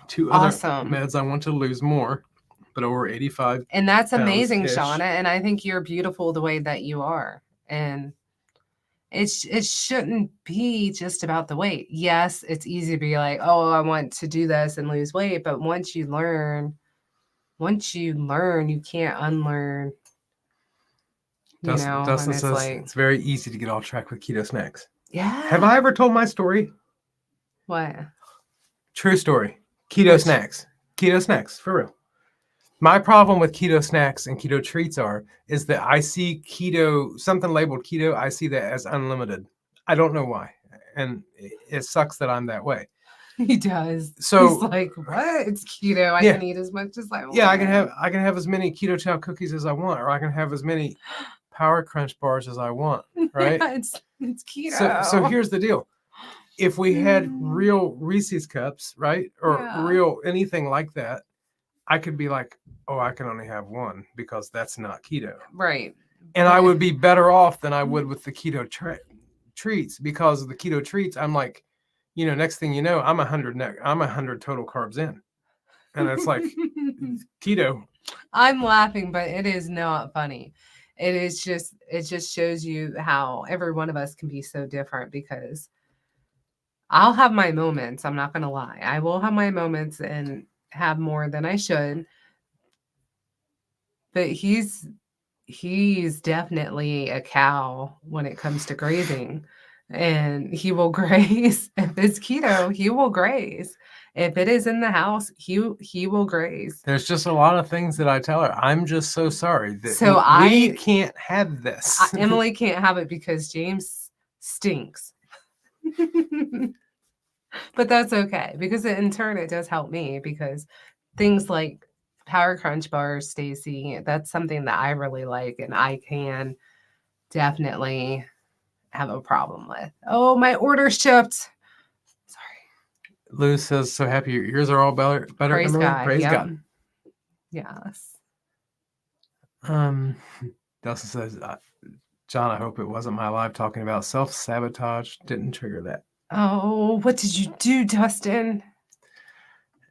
2 other awesome. meds I want to lose more, but over 85. And that's amazing, pounds-ish. Shauna. And I think you're beautiful the way that you are. And it shouldn't be just about the weight. Yes, it's easy to be like, oh, I want to do this and lose weight. But once you learn, you can't unlearn. Dustin and it's says like, it's very easy to get off track with keto snacks. yeah. Have I ever told my story? What? True story. Keto snacks. Keto snacks, for real. My problem with keto snacks and keto treats is that I see keto, something labeled keto, I see that as unlimited. I don't know why. And it sucks that I'm that way. He does. So he's like, what? It's keto. I can eat as much as I want. Yeah, I can have as many keto chow cookies as I want, or I can have as many Power Crunch bars as I want, right? Yeah, it's keto. So here's the deal. If we had real Reese's cups, right? Or real anything like that, I could be like, oh, I can only have one because that's not keto. Right. And I would be better off than I would with the keto treats, because of the keto treats, I'm like, next thing you know, I'm 100 total carbs in. And it's like keto. I'm laughing, but it is not funny. It just shows you how every one of us can be so different, because I'll have my moments. I'm not going to lie. I will have my moments and have more than I should. But he's definitely a cow when it comes to grazing, and he will graze. If it's keto, he will graze. If it is in the house, he will graze. There's just a lot of things that I tell her. I'm just so sorry that we can't have this. Emily can't have it because James stinks. But that's okay, because in turn it does help me, because things like Power Crunch bars, Stacy, that's something that I really like, and I can definitely have a problem with. Oh, my order's shipped. Sorry. Lou says, so happy your ears are all better. Praise Emily. God. Praise God. Yes. Dustin says, John, I hope it wasn't my live talking about self-sabotage. Didn't trigger that. Oh, what did you do, Dustin?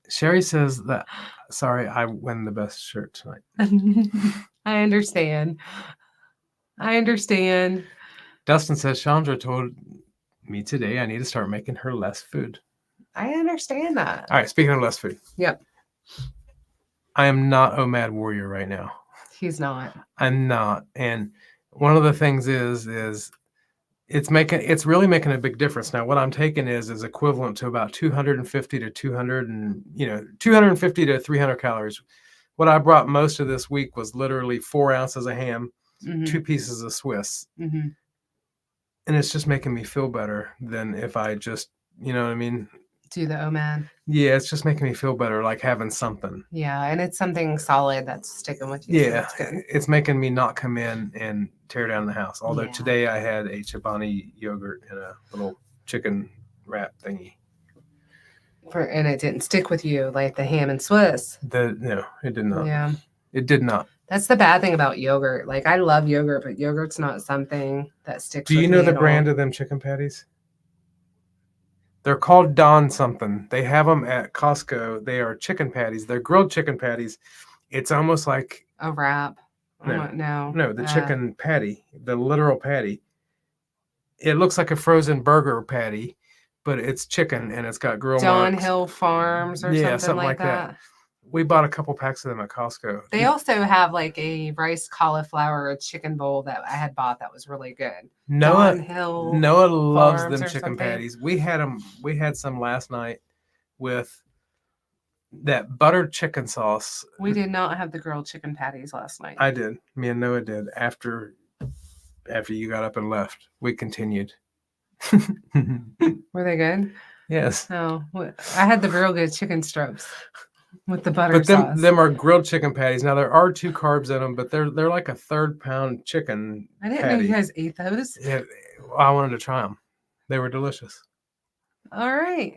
Sherry says that, sorry, I win the best shirt tonight. I understand. Dustin says, Chandra told me today I need to start making her less food. I understand that. All right, speaking of less food. Yep. I am not OMAD warrior right now. He's not. I'm not. And one of the things is it's really making a big difference. Now, what I'm taking is equivalent to about 250 to 250 to 300 calories. What I brought most of this week was literally 4 ounces of ham, 2 pieces of Swiss. Mm-hmm. And it's just making me feel better than if I just, you know what I mean? Do the OMAD. Yeah, it's just making me feel better, like having something. Yeah, and it's something solid that's sticking with you. Yeah, so it's making me not come in and tear down the house. Although today I had a Chobani yogurt in a little chicken wrap thingy. And it didn't stick with you like the ham and Swiss. No, it did not. Yeah. It did not. That's the bad thing about yogurt. Like, I love yogurt, but yogurt's not something that sticks with me. Do you know the brand of them chicken patties? They're called Don something. They have them at Costco. They are chicken patties. They're grilled chicken patties. It's almost like a wrap. No, the chicken patty, the literal patty. It looks like a frozen burger patty, but it's chicken and it's got grill marks. Hill Farms or something like that. We bought a couple packs of them at Costco. They also have like a rice cauliflower chicken bowl that I had bought that was really good. Noah loves Farms them chicken patties. We had some last night with that buttered chicken sauce. We did not have the grilled chicken patties last night. I did. Me and Noah did. After you got up and left, we continued. Were they good? Yes. Oh, I had the real good chicken strips with the butter sauce. But them are grilled chicken patties. Now there are 2 carbs in them, but they're like a 1/3 pound chicken. I didn't know you guys ate those. Yeah, I wanted to try them. They were delicious. All right.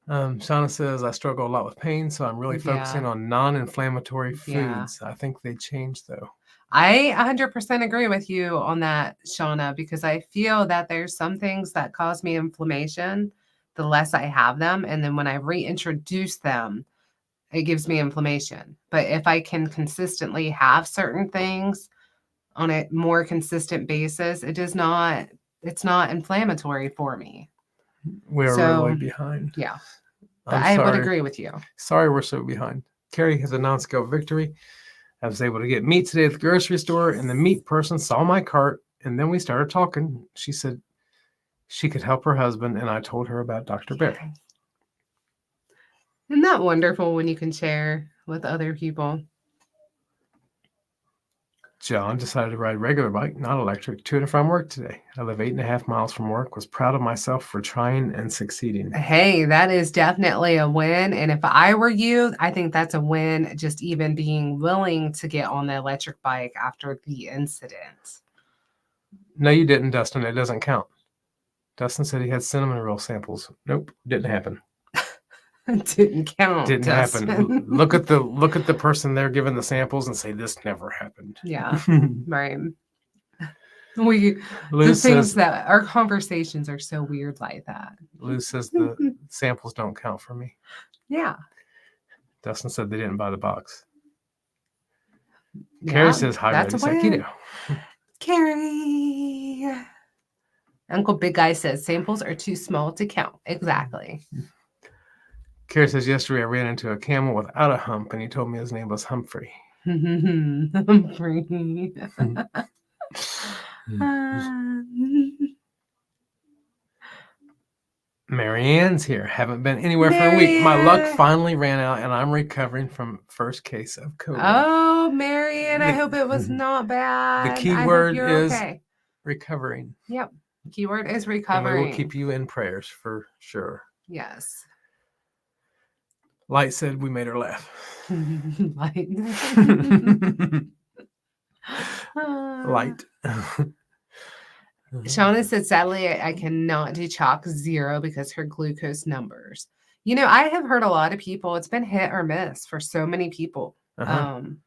Shauna says, I struggle a lot with pain, so I'm really focusing on non-inflammatory Yeah. foods. I think they changed, though. I 100% agree with you on that, Shauna, because I feel that there's some things that cause me inflammation the less I have them. And then when I reintroduce them, it gives me inflammation. But if I can consistently have certain things on a more consistent basis, it's not inflammatory for me. We're So, really behind. yeah. But I'm I would sorry. agree with you. Sorry we're so behind. Carrie has announced Go Victory. I was able to get meat today at the grocery store, and the meat person saw my cart, and then we started talking. She said she could help her husband, and I told her about Dr. Berry. Isn't that wonderful when you can share with other people? John decided to ride regular bike, not electric, to and from work today. I live 8.5 miles from work, was proud of myself for trying and succeeding. Hey, that is definitely a win. And if I were you, I think that's a win, just even being willing to get on the electric bike after the incident. No, you didn't, Dustin. It doesn't count. Dustin said he had cinnamon roll samples. Nope, didn't happen. Didn't count. Didn't Dustin. happen. Look at the person there giving the samples and say this never happened. Yeah, right. The Luz things says that our conversations are so weird like that. Luz says the samples don't count for me. Yeah. Dustin said they didn't buy the box. Yeah, Carrie says hi, that's ready, a set, win. keto. Carrie. Uncle Big Guy says samples are too small to count. Exactly. Carrie says yesterday I ran into a camel without a hump, and he told me his name was Humphrey. Humphrey. Marianne's here. Haven't been anywhere for a week. My luck finally ran out, and I'm recovering from first case of COVID. Oh, Marianne, I hope it was not bad. The key word is okay. recovering. Yep. Keyword is And recovering. we will keep you in prayers for sure. Yes. Light said we made her laugh. Light. Light. Shauna said, sadly, I cannot do chalk 0 because her glucose numbers. You know, I have heard a lot of people, it's been hit or miss for so many people,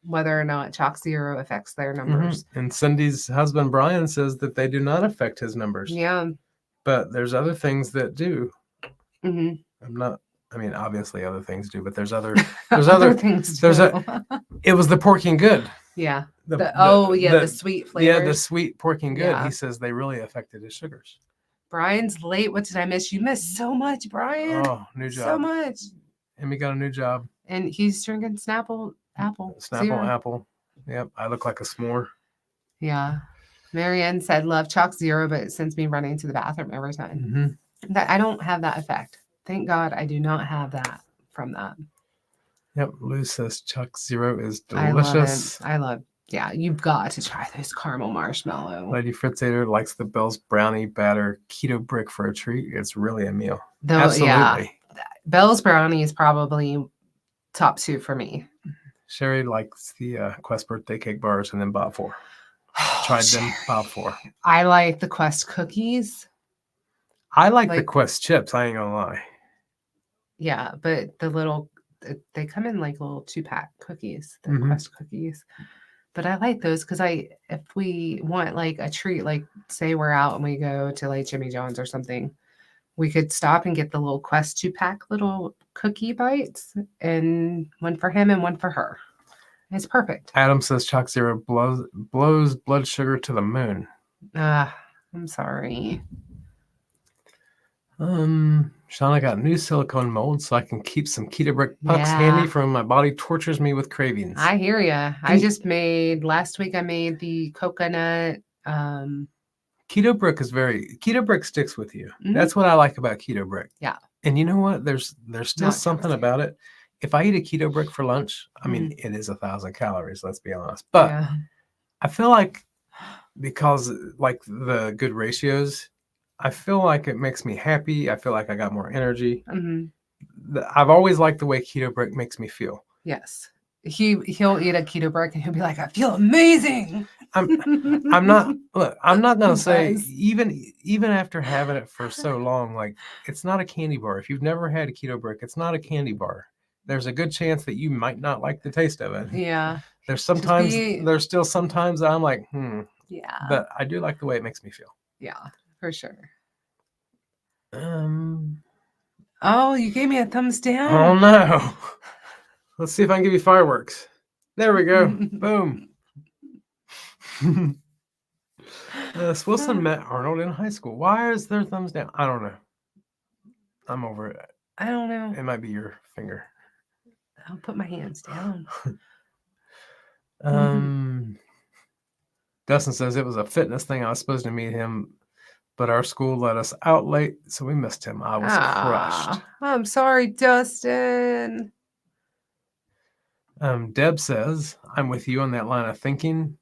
whether or not chalk 0 affects their numbers. And Cindy's husband, Brian, says that they do not affect his numbers. Yeah. But there's other things that do. Mm-hmm. Obviously other things do, but there's other things too. It was the porking good. Yeah. The sweet flavors. Yeah, the sweet porking good. Yeah. He says they really affected his sugars. Brian's late. What did I miss? You missed so much, Brian. Oh, new job. So much. And we got a new job. And he's drinking Snapple apple. Snapple apple. Yep. I look like a s'more. Yeah. Marianne said, love chalk 0, but it sends me running to the bathroom every time. That I don't have that effect. Thank God I do not have that from that. Yep. Lou says chalk 0 is delicious. I love it. Yeah, you've got to try this caramel marshmallow. Lady Fritzator likes the Bell's brownie batter keto brick for a treat. It's really a meal. Absolutely. Yeah. Bell's brownie is probably top 2 for me. Sherry likes the Quest birthday cake bars and then Bob 4. Tried them, Bob 4. I like the Quest cookies. I like the Quest chips. I ain't gonna lie. Yeah, but they come in like little 2-pack cookies. The Quest cookies. But I like those because if we want like a treat, like say we're out and we go to like Jimmy John's or something, we could stop and get the little Quest 2-pack little cookie bites, and one for him and one for her. It's perfect. Adam says chalk 0 blows blood sugar to the moon. I'm sorry. Shauna got new silicone molds so I can keep some keto brick pucks handy for when my body tortures me with cravings. I hear you. Last week I made the coconut. Keto brick sticks with you. That's what I like about keto brick. Yeah. And you know what? There's still something about it. If I eat a keto brick for lunch, it is 1,000 calories, let's be honest. But I feel like because like the good ratios, I feel like it makes me happy. I feel like I got more energy. I've always liked the way keto brick makes me feel. Yes. He'll eat a keto brick and he'll be like, I feel amazing. I'm not. Look, I'm not gonna It say does. even after having it for so long, like it's not a candy bar. If you've never had a keto brick, it's not a candy bar. There's a good chance that you might not like the taste of it. Yeah. There's still sometimes that I'm like, Yeah. but I do like the way it makes me feel. Yeah, for sure. Um. Oh, you gave me a thumbs Oh down. no. Let's see if I can give you fireworks. There we go. Boom. Swilson met Arnold in high school. Why is their thumbs down? I don't know. I'm over it. I don't know. It might be your finger. I'll put my hands down. Dustin says it was a fitness thing. I was supposed to meet him, but our school let us out late, so we missed him. I was crushed. I'm sorry, Dustin. Deb says, I'm with you on that line of thinking.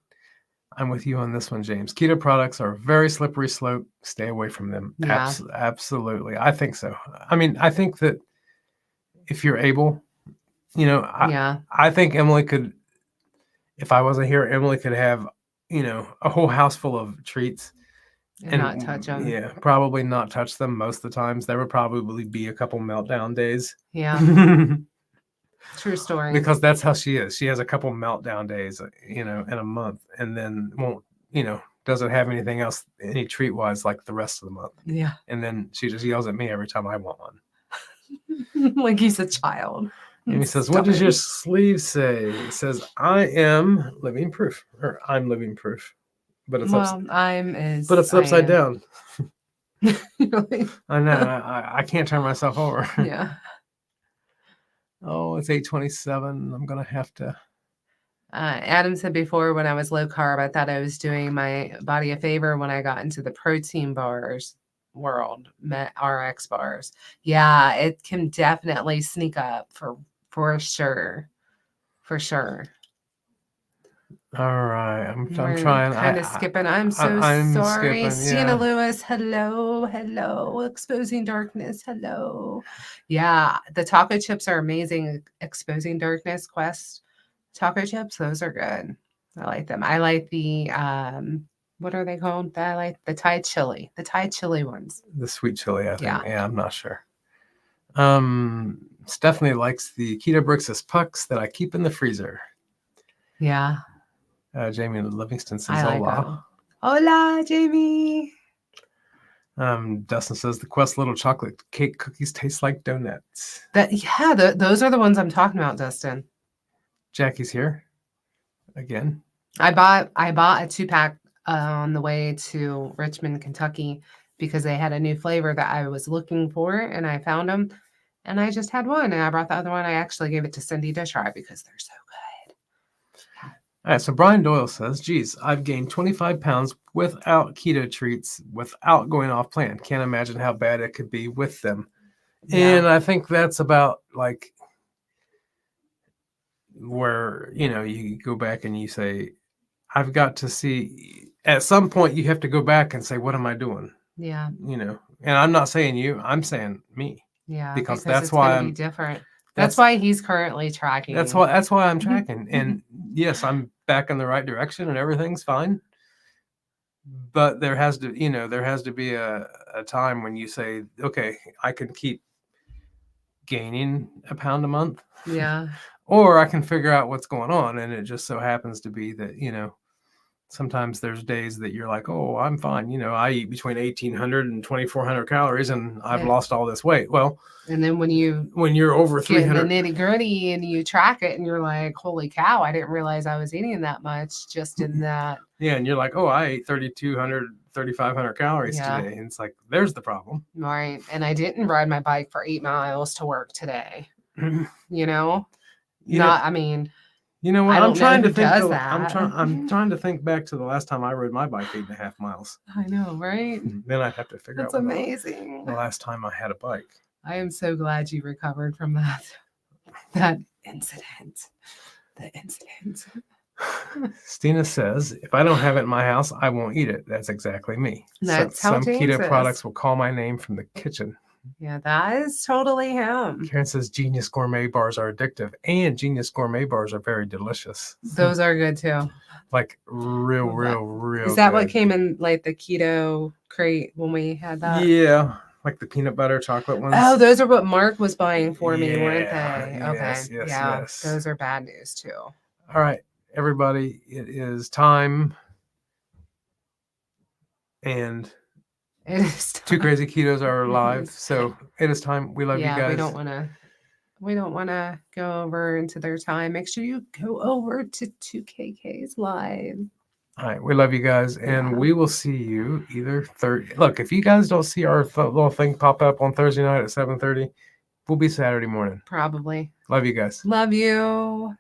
I'm with you on this one, James. Keto products are a very slippery slope. Stay away from them. Yeah. Absolutely. I think so. I mean, I think that if you're able, I think Emily could, if I wasn't here, Emily could have, a whole house full of treats. And not touch them. Yeah, probably not touch them most of the times. There would probably be a couple meltdown days. Yeah. True story. Because that's how she is. She has a couple meltdown days, in a month, and then won't, doesn't have anything else, any treat wise, like the rest of the month. Yeah. And then she just yells at me every time I want one. Like he's a child. And he says, "What does your sleeve say?" It says, "I am living proof," or "I'm living proof," but it's upside down. Really? I know. I can't turn myself over. Yeah. Oh, it's 8:27. I'm gonna have to. Adam said before, when I was low carb, I thought I was doing my body a favor when I got into the protein bars world, RX bars. Yeah, it can definitely sneak up for sure. For sure. All right, I'm trying. Kind of skipping. I'm sorry. Skipping, Stina Lewis, hello. Exposing darkness, hello. Yeah, the taco chips are amazing. Exposing darkness, Quest taco chips, those are good. I like them. I like the what are they called? I like the Thai chili. The Thai chili ones. The sweet chili, I think. Yeah, I'm not sure. Stephanie likes the keto bricks as pucks that I keep in the freezer. Yeah. Jamie Livingston says, "Hola." Hola, Jamie. Dustin says the Quest little chocolate cake cookies taste like donuts. Those are the ones I'm talking about, Dustin. Jackie's here again. I bought a 2-pack on the way to Richmond, Kentucky, because they had a new flavor that I was looking for, and I found them, and I just had one, and I brought the other one. I actually gave it to Cindy to try because they're so good. All right, so Brian Doyle says, geez, I've gained 25 pounds without keto treats, without going off plan. Can't imagine how bad it could be with them. Yeah. And I think that's about like where, you go back and you say, I've got to see, at some point you have to go back and say, what am I doing? Yeah. And I'm not saying you, I'm saying me. Yeah. Because that's why I'm different. That's why he's currently tracking. That's why I'm tracking. And yes, I'm back in the right direction and everything's fine. But there has to be a time when you say, okay, I can keep gaining a pound a month. Yeah. Or I can figure out what's going on. And it just so happens to be that, sometimes there's days that you're like, oh, I'm fine. I eat between 1,800 and 2,400 calories and I've lost all this weight. Well, and then when you're over 300, the nitty gritty and you track it and you're like, holy cow, I didn't realize I was eating that much just in that. Yeah. And you're like, oh, I ate 3,200, 3,500 calories today. And it's like, there's the problem. Right. And I didn't ride my bike for 8 miles to work today. I mean, what? I'm trying to think. I'm trying to think back to the last time I rode my bike 8.5 miles. I know, right? Then I'd have to figure out. That's amazing. The last time I had a bike. I am so glad you recovered from that incident. The incident. Stina says, if I don't have it in my house, I won't eat it. That's exactly me. That's how some James keto is. products will call my name from the kitchen. Yeah, that is totally him. Karen says Genius Gourmet bars are addictive, and Genius Gourmet bars are very delicious. Those are good too. Like real Is that good. what came in like the keto crate when we had that? Yeah, like the peanut butter chocolate ones. Oh, those are what Mark was buying for me, weren't Yeah, they? yes, Okay. yes, Yeah. yes. Those are bad news too. All right, everybody, it is time. And It is Two time. Crazy Ketos are It live. is. So it is time. We love you Yeah, guys. we don't want to go over into their time. Make sure you go over to 2KK's live. All right, we love you guys, and Yeah. we will see you either Thursday. Look, if you guys don't see our little thing pop up on Thursday night at 7:30, we'll be Saturday morning. Probably. Love you guys. Love you.